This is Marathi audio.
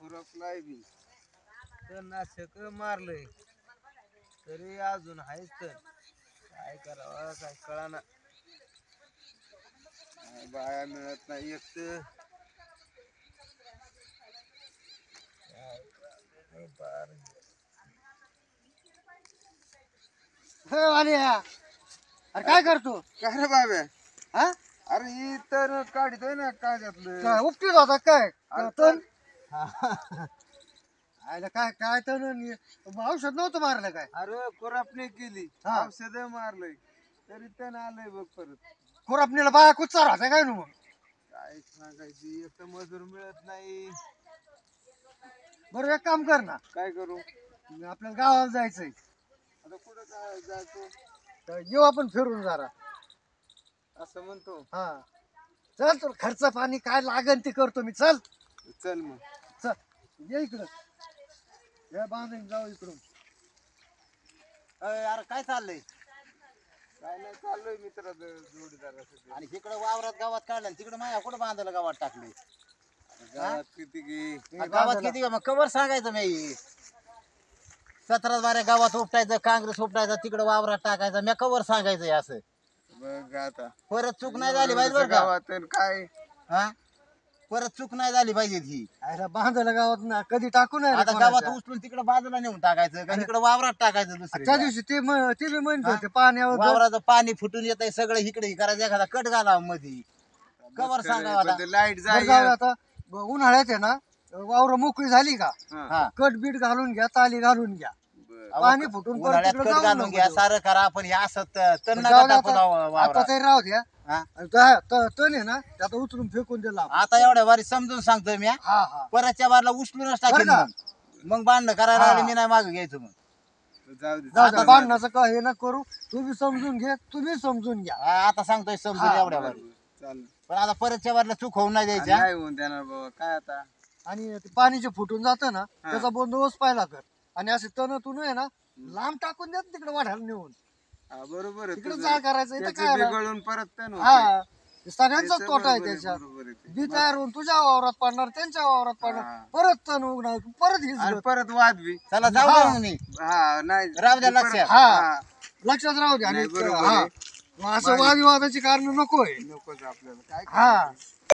खुरपलाय बी तर नाशक मारलंय तरी अजून आहेच तर काय करावं काय कळाना बाया मिळत नाही एक तर अरे काय करतो काय रे बाब्या हा अरे ही तर काढतोय ना कागदातलं काय उपटीत होता काय अरे तण आयला काय काय तण औषध नव्हतं मारलं काय अरे खुरपणी केली हा. औषध मारलंय तरी त्यान आलंय बघ परत खुरापणीला बाया कुचार होता काय ना मग काय सांगायची एक तर मजूर मिळत नाही बरं एक काम कर ना काय करू आपल्याला गावाला जायचंय आता कुठं काय जायचो तर येऊ आपण फिरून जरा असं म्हणतो हा चल तर खर्च पाणी काय लागन ते करतो मी चल चल मग चल ये इकडं या बांधून जाऊ इकडून अरे काय चाललंय काय नाही चाललोय मित्र जोडीदारासाठी आणि इकडं वावरात गावात काढलं तिकडे माया कुठं बांधायला गावात टाकले गावात किती गे गावात किती मग कवर सांगायचं मी 17-12 गावात उपटायचं काँग्रेस उपटायचं तिकडे वावरात टाकायचं मी कवर सांगायचं हे असं बघ आता परत चूक नाही झाली पाहिजे बरं का गावात तर काय हा परत चूक नाही झाली पाहिजे ही अरे बांधायला गावात ना कधी टाकू नाही रे आता कोणाच्या. गावात उचलून तिकडे बाजूला नेऊन टाकायचं का इकडे वावरात टाकायचं त्या दुसऱ्या दिवशी ते ते बी म्हणत होते पाण्यावर वावराचं पाणी फुटून येत आहे सगळं इकडे करायचं एखादा कट घालावं मध्ये कवर सांगावं आता लाईट बरं जाय जाऊ आता उन्हाळ्यात आहे ना वावर मोकळी झाली का हा कट बीट घालून घ्या ताली घालून घ्या बरं. पाणी फुटून परत उन्हाळ्यात तिकडं कट जाऊ घालून नको घ्या देऊ. सारं करा आपण हे असं तण जाऊ नका दे टाकू आता वावरात. तरी राहू द्या हा? तण आहे ना त्यात उचलून फेकून दिला आपण. आता एवढ्या वारी समजून सांगतोय मी हा हा परतच्या बारला उचलूनच टाकेन बरं का? मग भांडणं करायला हा. लागले मी नाही मागं घ्यायचं मग जाऊ दे जाऊ दे भांडणाचं काय हे ना करू तुम्ही समजून घे तुम्ही समजून घ्या हा, आता सांगतोय समजून हा, एवढ्या वारी चालेल पण आता परतच्या बारला चूक होऊन नाही द्यायच्या नाही होऊन देणार बाबा काय आता आणि ते पाणी जे फुटून जातं ना त्याचा बंदोबस्त पाहिला कर आणि असे तण तू आहे ना लांब टाकून देत तिकडे वाढायला नेऊन हा, बरोबर आहे तिकडे तुझं. जाळ करायचं इथं त्याचं काय आलं? बिघडून परत तण होतंय. हा ते सगळ्यांचाच त्याचं तोटा आहे बरोबर आहे, त्याच्यात बरोबर आहे ते. बी तयार होऊन तुझ्या वावरात पडणार त्यांच्या वावरात पडणार हा. परत तण उगणार परत आणि हिज परत वाद बी चला जाऊ हा. दे मग मी हा नाही राहू द्या परत- लक्षात. हा. लक्षात राहू दे आणि नाही, बरोबर हा आहे. मग असं वादविवादाची कारण नकोय नकोच आपल्याला काय हा करायचं?